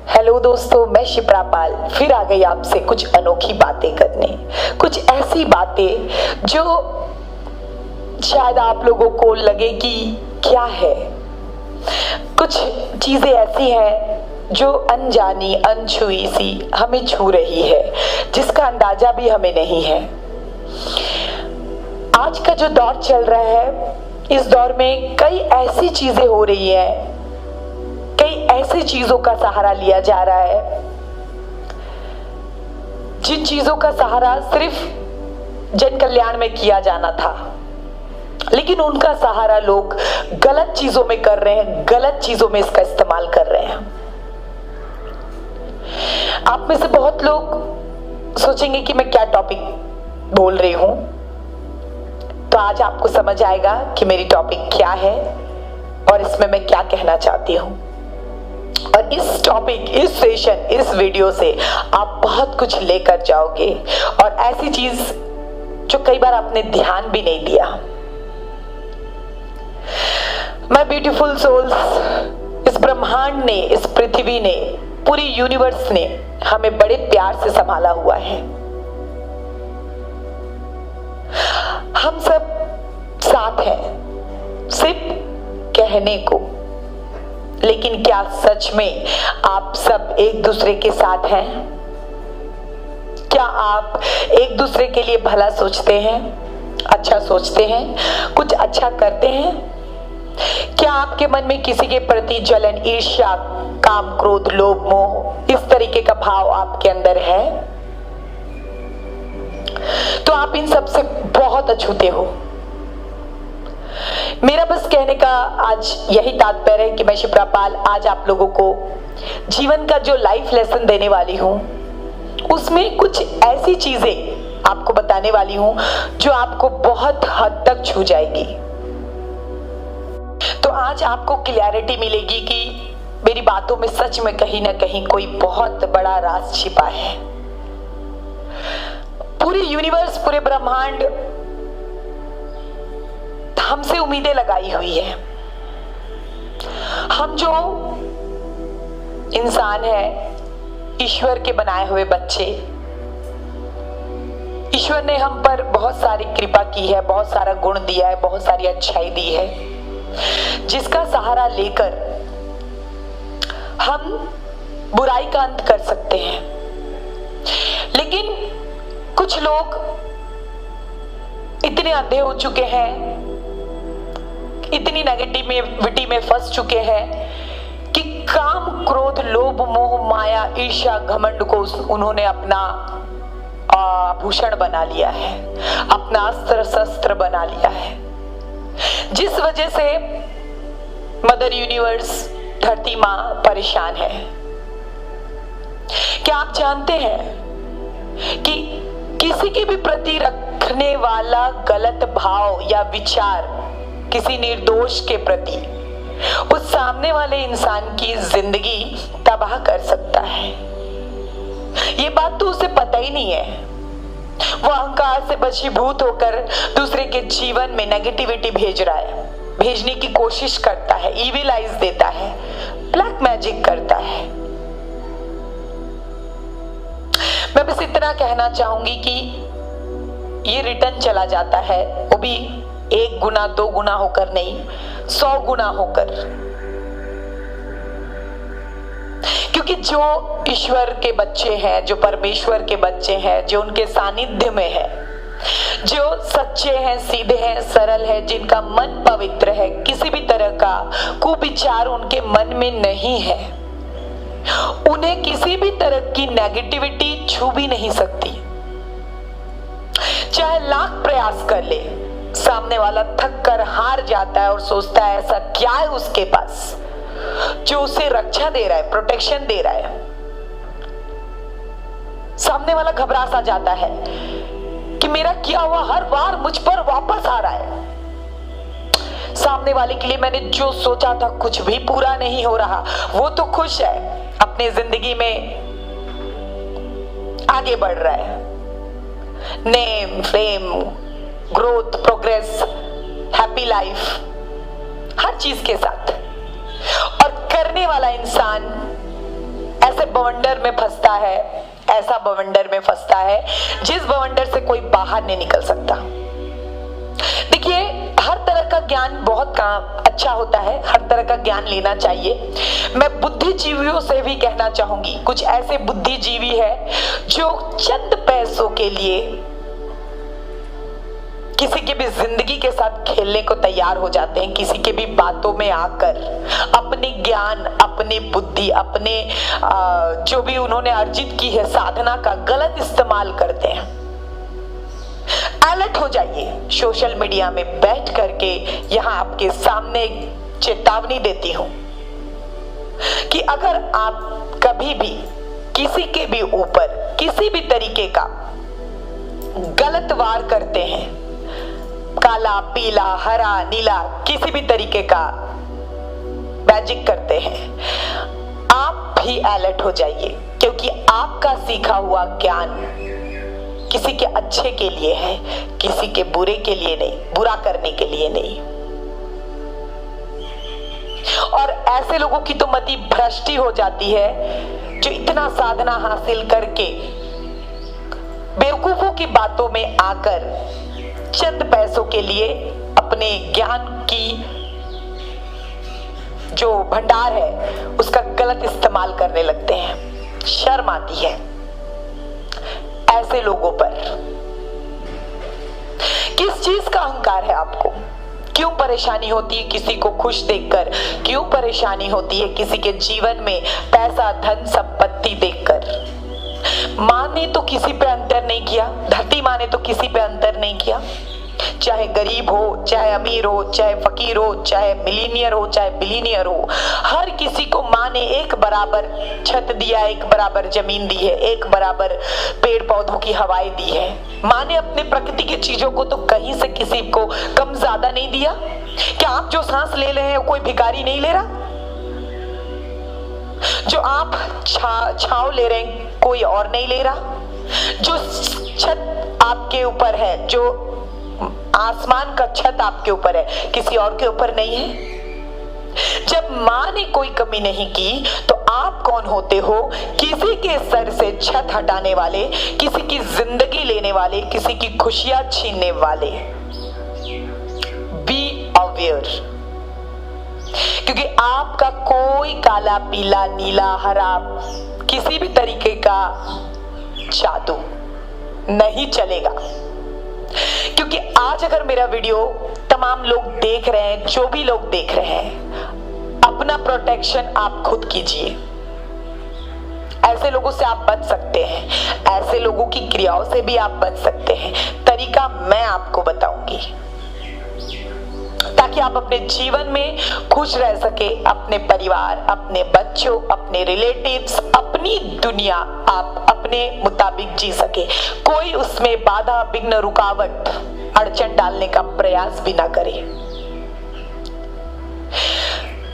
Hello दोस्तों, मैं शिप्रा पाल फिर आ गई आपसे कुछ अनोखी बातें करने। कुछ ऐसी बातें जो शायद आप लोगों को लगे कि क्या है। कुछ चीजें ऐसी हैं जो अनजानी अनछुई सी हमें छू रही है, जिसका अंदाजा भी हमें नहीं है। आज का जो दौर चल रहा है, इस दौर में कई ऐसी चीजें हो रही हैं, कई ऐसी चीजों का सहारा लिया जा रहा है जिन चीजों का सहारा सिर्फ जन कल्याण में किया जाना था, लेकिन उनका सहारा लोग गलत चीजों में कर रहे हैं, गलत चीजों में इसका इस्तेमाल कर रहे हैं। आप में से बहुत लोग सोचेंगे कि मैं क्या टॉपिक बोल रही हूं, तो आज आपको समझ आएगा कि मेरी टॉपिक क्या है और इसमें मैं क्या कहना चाहती हूं। और इस टॉपिक, इस सेशन, इस वीडियो से आप बहुत कुछ लेकर जाओगे और ऐसी चीज जो कई बार आपने ध्यान भी नहीं दिया। माय ब्यूटीफुल सोल्स, इस ब्रह्मांड ने, इस पृथ्वी ने, पूरी यूनिवर्स ने हमें बड़े प्यार से संभाला हुआ है। हम सब साथ हैं सिर्फ कहने को, लेकिन क्या सच में आप सब एक दूसरे के साथ हैं? क्या आप एक दूसरे के लिए भला सोचते हैं, अच्छा सोचते हैं, कुछ अच्छा करते हैं? क्या आपके मन में किसी के प्रति जलन, ईर्ष्या, काम, क्रोध, लोभ, मोह, इस तरीके का भाव आपके अंदर है? तो आप इन सब से बहुत अछूते हो। मेरा बस कहने का आज यही तात्पर्य है कि मैं शिप्रा पाल आज आप लोगों को जीवन का जो लाइफ लेसन देने वाली हूं, उसमें कुछ ऐसी चीजें आपको बताने वाली हूं जो आपको बहुत हद तक छू जाएगी। तो आज आपको क्लैरिटी मिलेगी कि मेरी बातों में सच में कहीं ना कहीं कोई बहुत बड़ा राज छिपा है। पूरी यूनिवर्स, पूरे ब्रह्मांड हमसे उम्मीदें लगाई हुई है। हम जो इंसान है, ईश्वर के बनाए हुए बच्चे, ईश्वर ने हम पर बहुत सारी कृपा की है, बहुत सारा गुण दिया है, बहुत सारी अच्छाई दी है, जिसका सहारा लेकर हम बुराई का अंत कर सकते हैं। लेकिन कुछ लोग इतने अंधे हो चुके हैं, इतनी नेगेटिविटी में फंस चुके हैं कि काम, क्रोध, लोभ, मोह, माया, ईर्ष्या, घमंड को उन्होंने अपना आभूषण बना लिया है, अपना अस्त्र शस्त्र बना लिया है, जिस वजह से मदर यूनिवर्स, धरती मां परेशान है। क्या आप जानते हैं कि किसी के भी प्रति रखने वाला गलत भाव या विचार किसी निर्दोष के प्रति उस सामने वाले इंसान की जिंदगी तबाह कर सकता है? ये बात तो उसे पता ही नहीं है। वो अहंकार से वशीभूत होकर दूसरे के जीवन में नेगेटिविटी भेज रहा है, भेजने की कोशिश करता है, इविलाइज देता है, ब्लैक मैजिक करता है। मैं बस इतना कहना चाहूंगी कि ये रिटर्न चला जाता है, वो भी 1 गुना 2 गुना होकर नहीं, 100 गुना होकर। क्योंकि जो ईश्वर के बच्चे हैं, जो परमेश्वर के बच्चे हैं, जो उनके सानिध्य में है, जो सच्चे हैं, सीधे हैं, सरल है, जिनका मन पवित्र है, किसी भी तरह का कुविचार उनके मन में नहीं है, उन्हें किसी भी तरह की नेगेटिविटी छू भी नहीं सकती। चाहे लाख प्रयास कर ले, सामने वाला थक कर हार जाता है और सोचता है ऐसा क्या है उसके पास जो उसे रक्षा दे रहा है, प्रोटेक्शन दे रहा है। सामने वाला घबरा सा जाता है कि मेरा किया हुआ हर बार मुझ पर वापस आ रहा है। सामने वाले के लिए मैंने जो सोचा था कुछ भी पूरा नहीं हो रहा। वो तो खुश है, अपनी जिंदगी में आगे बढ़ रहा है, name, fame, growth, progress, happy life, हर चीज के साथ। और करने वाला इंसान ऐसे बवंडर में फंसता है, ऐसा बवंडर में फंसता है जिस बवंडर से कोई बाहर नहीं निकल सकता। देखिए, हर तरह का ज्ञान बहुत अच्छा होता है, हर तरह का ज्ञान लेना चाहिए। मैं बुद्धिजीवियों से भी कहना चाहूंगी, कुछ ऐसे बुद्धिजीवी है जो चंद पैसों के लिए किसी के भी जिंदगी के साथ खेलने को तैयार हो जाते हैं, किसी के भी बातों में आकर अपने ज्ञान, अपनी बुद्धि, अपने जो भी उन्होंने अर्जित की है साधना का गलत इस्तेमाल करते हैं। अलर्ट हो जाइए। सोशल मीडिया में बैठ करके यहां आपके सामने चेतावनी देती हूं कि अगर आप कभी भी किसी के भी ऊपर किसी भी तरीके का गलत वार करते हैं, काला, पीला, हरा, नीला, किसी भी तरीके का मैजिक करते हैं, आप भी अलर्ट हो जाइए, क्योंकि आपका सीखा हुआ ज्ञान किसी के अच्छे के लिए है, किसी के बुरे के लिए नहीं, बुरा करने के लिए नहीं। और ऐसे लोगों की तो मति भ्रष्टी हो जाती है जो इतना साधना हासिल करके बेवकूफों की बातों में आकर चंद पैसों के लिए अपने ज्ञान की जो भंडार है उसका गलत इस्तेमाल करने लगते हैं। शर्म आती है ऐसे लोगों पर। किस चीज का अहंकार है आपको? क्यों परेशानी होती है किसी को खुश देखकर? क्यों परेशानी होती है किसी के जीवन में पैसा, धन, संपत्ति देखकर? माँ ने तो किसी पे अंतर नहीं किया, धरती माँ ने तो किसी पे अंतर नहीं किया। चाहे गरीब हो, चाहे अमीर हो, चाहे फकीर हो, चाहे मिलीनियर हो, चाहे बिलीनियर हो, हर किसी को माँ ने एक बराबर छत दिया, एक बराबर जमीन दी है, एक बराबर पेड़ पौधों की हवाएं दी है। माँ ने अपने प्रकृति की चीजों को तो कहीं से किसी को कम ज्यादा नहीं दिया। क्या आप जो सांस ले रहे हैं कोई भिखारी नहीं ले रहा? जो आप छांव ले रहे हैं कोई और नहीं ले रहा? जो छत आपके ऊपर है, जो आसमान का छत आपके ऊपर है, किसी और के ऊपर नहीं है। जब माँ ने कोई कमी नहीं की तो आप कौन होते हो किसी के सर से छत हटाने वाले, किसी की जिंदगी लेने वाले, किसी की खुशियां छीनने वाले? बी अवेयर, क्योंकि आपका कोई काला, पीला, नीला, हरा, किसी भी तरीके का जादू नहीं चलेगा। क्योंकि आज अगर मेरा वीडियो तमाम लोग देख रहे हैं, जो भी लोग देख रहे हैं, अपना प्रोटेक्शन आप खुद कीजिए। ऐसे लोगों से आप बच सकते हैं, ऐसे लोगों की क्रियाओं से भी आप बच सकते हैं। तरीका मैं आपको बताऊंगी ताकि आप अपने जीवन में खुश रह सके, अपने परिवार, अपने बच्चों, अपने रिलेटिव्स, अपनी दुनिया आप अपने मुताबिक जी सके। कोई उसमें बाधा, विघ्न, रुकावट, अड़चन डालने का प्रयास भी ना करे।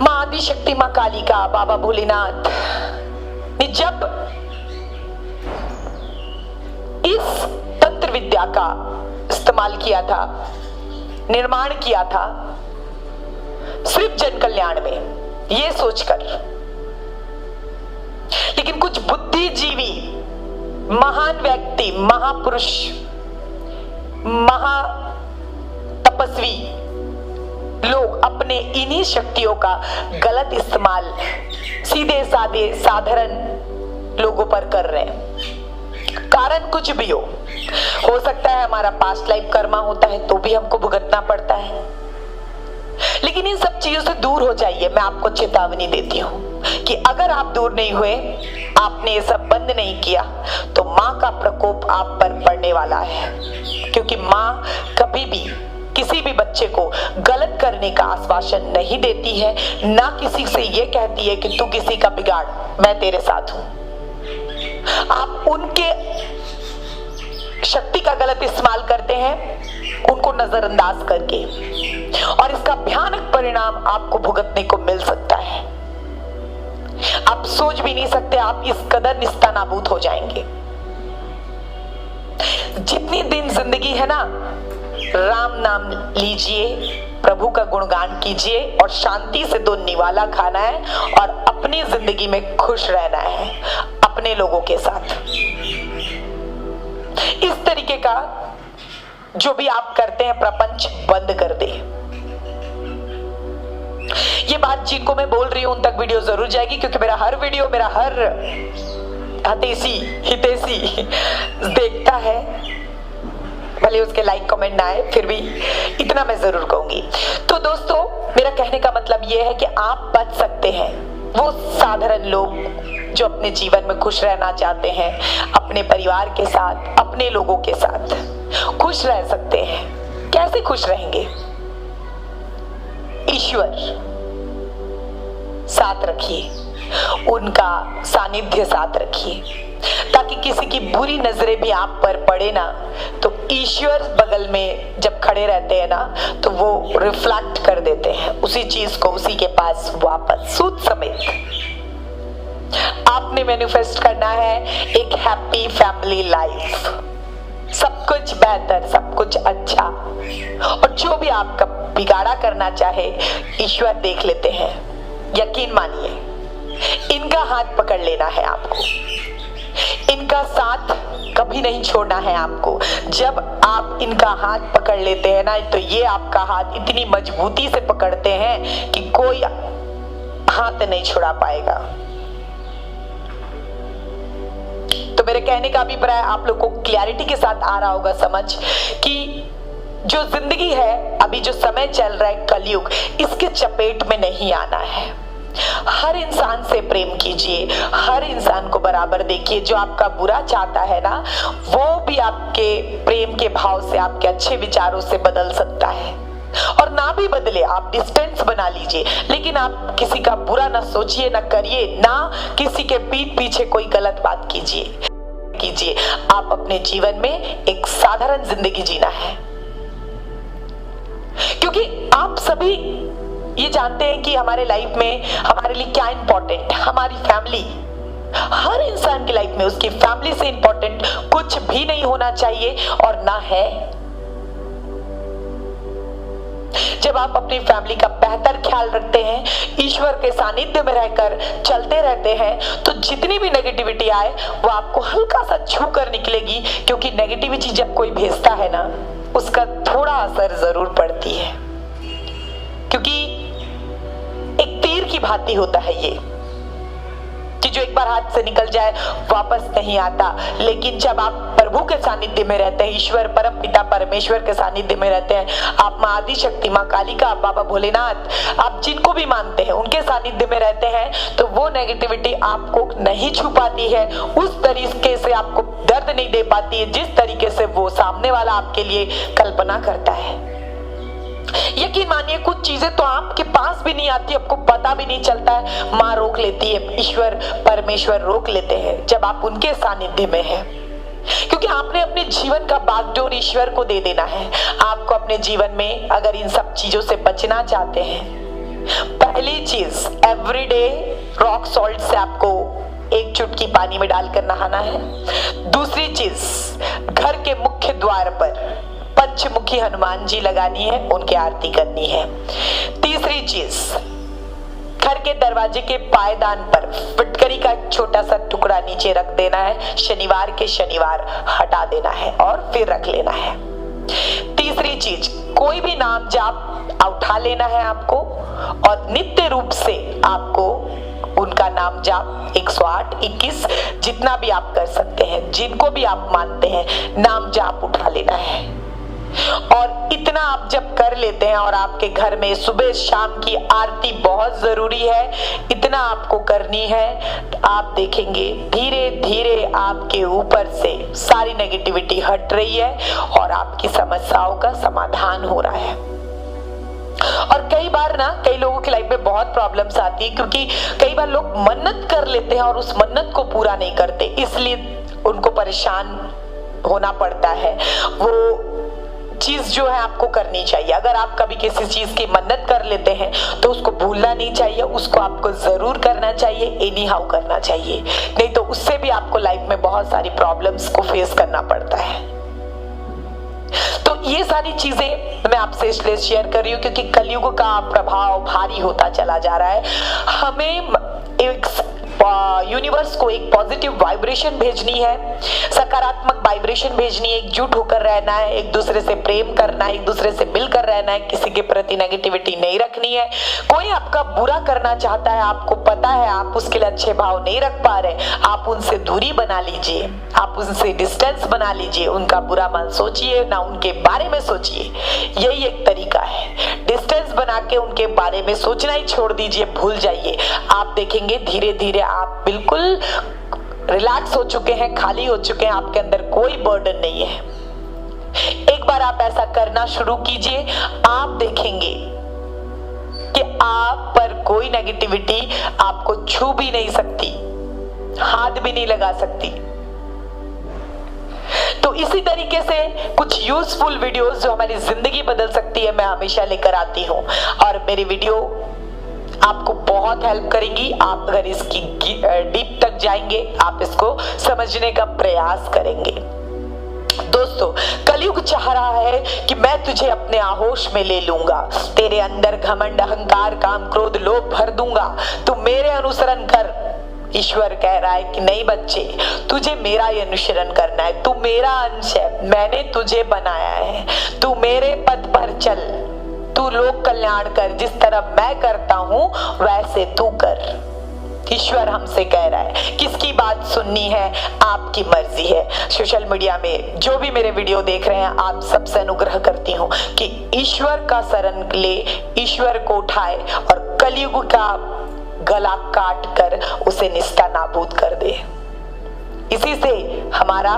मां आदि शक्ति, मां कालिका, बाबा भोलेनाथ ने जब इस तंत्र विद्या का इस्तेमाल किया था, निर्माण किया था सिर्फ जन कल्याण में, ये सोचकर, लेकिन कुछ बुद्धिजीवी, महान व्यक्ति, महापुरुष, महा तपस्वी लोग अपने इन्हीं शक्तियों का गलत इस्तेमाल सीधे साधे साधारण लोगों पर कर रहे हैं। कारण कुछ भी हो सकता है हमारा पास्ट लाइफ कर्मा होता है तो भी हमको भुगतना पड़ता है, लेकिन इन सब चीजों से दूर हो जाइए। मैं आपको चेतावनी देती हूँ कि अगर आप दूर नहीं हुए, आपने ये सब बंद नहीं किया, तो माँ का प्रकोप आप पर पड़ने वाला है। क्योंकि माँ कभी भी किसी भी बच्चे को गलत करने का आश्वासन नहीं देती है, ना किसी से ये कहती है कि तू किसी का बिगाड़, मैं तेरे साथ हूं। आप उनके शक्ति का गलत इस्तेमाल करते हैं, उनको नजरअंदाज करके, और इसका भयानक परिणाम आपको भुगतने को मिल सकता है। आप सोच भी नहीं सकते, आप इस कदर निस्तानाबूद हो जाएंगे। जितनी दिन जिंदगी है ना, राम नाम लीजिए, प्रभु का गुणगान कीजिए और शांति से दो निवाला खाना है और अपनी जिंदगी में खुश रहना है। अपने लोगों के साथ। इस तरीके का जो भी आप करते हैं प्रपंच बंद कर दे। ये बात जिनको मैं बोल रही हूं उन तक वीडियो जरूर जाएगी, क्योंकि मेरा हर वीडियो मेरा हर हितैषी देखता है, भले उसके लाइक कमेंट ना आए, फिर भी इतना मैं जरूर कहूंगी। तो दोस्तों, मेरा कहने का मतलब यह है कि आप बच सकते हैं। वो साधारण लोग जो अपने जीवन में खुश रहना चाहते हैं, अपने परिवार के साथ, अपने लोगों के साथ खुश रह सकते हैं। कैसे खुश रहेंगे? ईश्वर साथ रखिए, उनका सानिध्य साथ रखिए, ताकि किसी की बुरी नजरें भी आप पर पड़े ना, तो ईश्वर बगल में जब खड़े रहते हैं ना, तो वो रिफ्लेक्ट कर देते हैं उसी चीज को उसी के पास वापस, सूद समेत। आपने मैनिफेस्ट करना है एक हैप्पी फैमिली लाइफ, सब कुछ बेहतर, सब कुछ अच्छा, और जो भी आपका बिगाड़ा करना चाहे ईश्वर देख लेते हैं। यकीन मानिए, इनका हाथ पकड़ लेना है आपको, इनका साथ कभी नहीं छोड़ना है आपको। जब आप इनका हाथ पकड़ लेते हैं ना, तो ये आपका हाथ इतनी मजबूती से पकड़ते हैं कि कोई हाथ नहीं छुड़ा पाएगा। तो मेरे कहने का अभिप्राय आप लोग को क्लैरिटी के साथ आ रहा होगा समझ, कि जो जिंदगी है, अभी जो समय चल रहा है कलयुग, इसके चपेट में नहीं आना है। हर इंसान से प्रेम कीजिए, हर इंसान को बराबर देखिए। जो आपका बुरा चाहता है ना, वो भी आपके प्रेम के भाव से, आपके अच्छे विचारों से बदल सकता है। और ना भी बदले, आप डिस्टेंस बना लीजिए, लेकिन आप किसी का बुरा ना सोचिए, ना करिए, ना किसी के पीठ पीछे कोई गलत बात कीजिए। आप अपने जीवन में एक साधारण जिंदगी जीना है, क्योंकि आप सभी ये जानते हैं कि हमारे लाइफ में हमारे लिए क्या इंपॉर्टेंट है। हमारी फैमिली, हर इंसान की लाइफ में उसकी फैमिली से इंपॉर्टेंट कुछ भी नहीं होना चाहिए, और ना है। जब आप अपनी फैमिली का बेहतर ख्याल रखते हैं, ईश्वर के सानिध्य में रहकर चलते रहते हैं, तो जितनी भी नेगेटिविटी आए वो आपको हल्का सा छू कर निकलेगी, क्योंकि नेगेटिविटी जब कोई भेजता है ना, उसका थोड़ा असर जरूर पड़ती है, क्योंकि एक तीर की भांति होता है ये, कि जो एक बार हाथ से निकल जाए वापस नहीं आता। लेकिन जब आप प्रभु के सानिध्य में रहते हैं, ईश्वर परम पिता परमेश्वर के सानिध्य में रहते हैं, आप माँ आदि शक्ति, माँ कालिका, बाबा भोलेनाथ, आप जिनको भी मानते हैं उनके सानिध्य में रहते हैं, तो वो नेगेटिविटी आपको नहीं छू पाती है, उस तरीके से आपको दर्द नहीं दे पाती है जिस तरीके से वो सामने वाला आपके लिए कल्पना करता है। यकीन मानिए, कुछ चीजें तो आपके पास भी नहीं आती, आपको पता भी नहीं चलता है, माँ रोक लेती है, ईश्वर परमेश्वर रोक लेते हैं जब आप उनके सानिध्य में हैं, क्योंकि आपने अपने जीवन का बागडोर ईश्वर को दे देना है। आपको अपने जीवन में अगर इन सब चीजों से बचना चाहते हैं, पहली चीज, एवरीडे रॉक सॉल्ट से आपको एक चुटकी पानी में डालकर नहाना है। दूसरी चीज, घर के मुख्य द्वार पर पंचमुखी हनुमान जी लगानी है, उनकी आरती करनी है। तीसरी चीज, घर के दरवाजे के पायदान पर फिटकरी का एक छोटा सा टुकड़ा नीचे रख देना है, शनिवार के शनिवार हटा देना है और फिर रख लेना है। तीसरी चीज, कोई भी नाम जाप उठा लेना है आपको, और नित्य रूप से आपको उनका नाम जाप 108, 21 जितना भी आप कर सकते हैं, जिनको भी आप मानते हैं, नाम जाप उठा लेना है। और इतना आप जब कर लेते हैं, और आपके घर में सुबह शाम की आरती बहुत जरूरी है, इतना आपको करनी है, तो आप देखेंगे धीरे धीरे आपके ऊपर से सारी नेगेटिविटी हट रही है और आपकी समस्याओं का समाधान हो रहा है। और कई बार ना, कई लोगों की लाइफ में बहुत प्रॉब्लम्स आती है, क्योंकि कई बार लोग मन्नत कर लेते हैं और उस मन्नत को पूरा नहीं करते, इसलिए उनको परेशान होना पड़ता है। वो चीज जो है आपको करनी चाहिए। अगर आप कभी किसी चीज की मन्नत कर लेते हैं तो उसको भूलना नहीं चाहिए, उसको आपको जरूर करना चाहिए, एनी हाउ करना चाहिए, नहीं तो उससे भी आपको लाइफ में बहुत सारी प्रॉब्लम्स को फेस करना पड़ता है। तो ये सारी चीजें मैं आपसे इसलिए शेयर कर रही हूँ क्योंकि कलयुग का प्रभाव भारी होता चला जा रहा है। हमें एक यूनिवर्स को एक पॉजिटिव वाइब्रेशन भेजनी है, सकारात्मक वाइब्रेशन भेजनी है, एकजुट होकर रहना है, एक दूसरे से प्रेम करना है, एक दूसरे से मिलकर रहना है, किसी के प्रति नेगेटिविटी नहीं रखनी है। कोई आपका बुरा करना चाहता है, आपको पता है आप उसके लिए अच्छे भाव नहीं रख पा रहे, आप उनसे दूरी बना लीजिए, आप उनसे डिस्टेंस बना लीजिए, उनका बुरा मत सोचिए, ना उनके बारे में सोचिए। यही एक तरीका है, डिस्टेंस बना के उनके बारे में सोचना ही छोड़ दीजिए, भूल जाइए। आप देखेंगे धीरे धीरे आप बिल्कुल रिलैक्स हो चुके हैं, खाली हो चुके हैं, आपके अंदर कोई बर्डन नहीं है। एक बार आप ऐसा करना शुरू कीजिए, आप देखेंगे कि आप पर कोई नेगेटिविटी आपको छू भी नहीं सकती, हाथ भी नहीं लगा सकती। तो इसी तरीके से कुछ यूजफुल वीडियोस जो हमारी जिंदगी बदल सकती है मैं हमेशा लेकर आती हूँ, और मेरी वीडियो आपको बहुत हेल्प करेंगी। आप अगर इसकी डीप तक जाएंगे, आप इसको समझने का प्रयास करेंगे। दोस्तों, कलयुग चाह रहा है कि मैं तुझे अपने आहोश में ले लूंगा, तेरे अंदर घमंड, अहंकार, काम, क्रोध, लोभ भर दूंगा, तू मेरे अनुसरण कर। ईश्वर कह रहा है कि नहीं बच्चे, तुझे मेरा ही अनुसरण करना है, तू मेरा अंश है, मैंने तुझे बनाया है, तू मेरे पथ पर चल, तू लोक कल्याण कर, जिस तरह मैं करता हूं वैसे तू कर। ईश्वर हमसे कह रहा है, किसकी बात सुननी है आपकी मर्जी है। सोशल मीडिया में जो भी मेरे वीडियो देख रहे हैं, आप सबसे अनुग्रह करती हूँ कि ईश्वर का शरण ले, ईश्वर को उठाए और कलयुग का गला काट कर उसे निष्ठा नाबूद कर दे। इसी से हमारा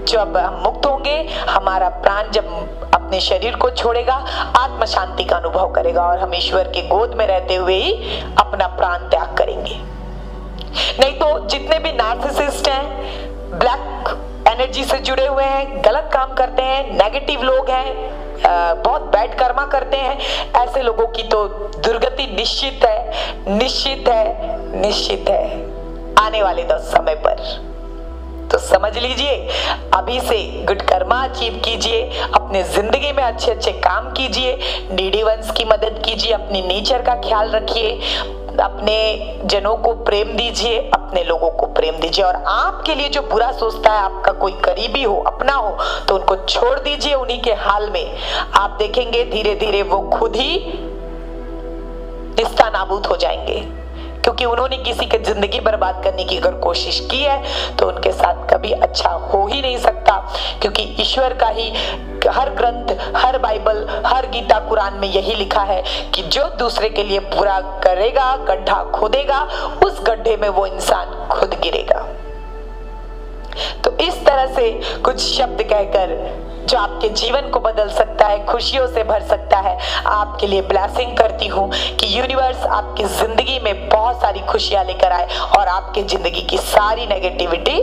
जब हम मुक्त होंगे, हमारा प्राण जब अपने शरीर को छोड़ेगा, आत्म शांति का अनुभव करेगा और हम ईश्वर के गोद में रहते हुए ही अपना प्राण त्याग करेंगे। नहीं तो जितने भी नार्सिसिस्ट हैं, ब्लैक एनर्जी से जुड़े हुए हैं, गलत काम करते हैं, नेगेटिव लोग हैं, बहुत बैड कर्मा करते हैं, ऐसे लोगों की तो दुर्गति निश्चित है, निश्चित है, निश्चित है आने वाले 10 समय पर। तो समझ लीजिए, अभी से गुड कर्मा अचीव कीजिए, अपने जिंदगी में अच्छे अच्छे काम कीजिए, नीडी वंस की मदद कीजिए, अपनी नेचर का ख्याल रखिए, अपने जनों को प्रेम दीजिए, अपने लोगों को प्रेम दीजिए, और आपके लिए जो बुरा सोचता है, आपका कोई करीबी हो, अपना हो, तो उनको छोड़ दीजिए उन्हीं के हाल में। आप देखेंगे धीरे धीरे वो खुद ही निस्ता नाबूद हो जाएंगे, क्योंकि उन्होंने किसी की जिंदगी बर्बाद करने की अगर कोशिश की है तो उनके साथ कभी अच्छा हो ही नहीं सकता, क्योंकि ईश्वर का ही हर ग्रंथ, हर बाइबल, हर गीता, कुरान में यही लिखा है कि जो दूसरे के लिए बुरा करेगा, गड्ढा खोदेगा, उस गड्ढे में वो इंसान खुद गिरेगा। तो इस तरह से कुछ शब्द कहकर जो आपके जीवन को बदल सकता है, खुशियों से भर सकता है, आपके लिए ब्लेसिंग करती हूँ कि यूनिवर्स आपकी जिंदगी में बहुत सारी खुशियां लेकर आए और आपके जिंदगी की सारी नेगेटिविटी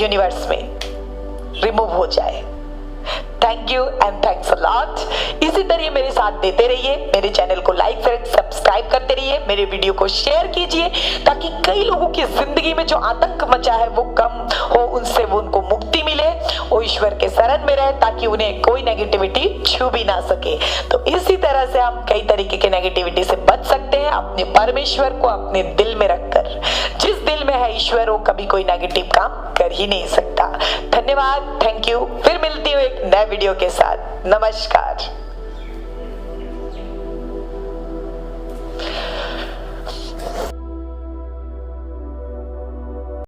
यूनिवर्स में रिमूव हो जाए। Thank you and thanks a lot. इसी तरह मेरे साथ देते रहिए, मेरे चैनल को लाइक और सब्सक्राइब करते रहिए, मेरे वीडियो को शेयर कीजिए, ताकि कई लोगों की जिंदगी में जो आतंक मचा है वो कम हो, उनसे वो उनको मुक्ति मिले, वो ईश्वर के शरण में रहे, ताकि उन्हें कोई नेगेटिविटी छू भी ना सके। तो इसी तरह से हम कई तरीके के नेगेटिविटी से बच सकते हैं, अपने परमेश्वर को अपने दिल में रखकर। जिस दिल में है ईश्वर, वो कभी कोई नेगेटिव काम कर ही नहीं सकता। धन्यवाद, थैंक यू। फिर मिलती हूँ एक नए वीडियो के साथ। नमस्कार।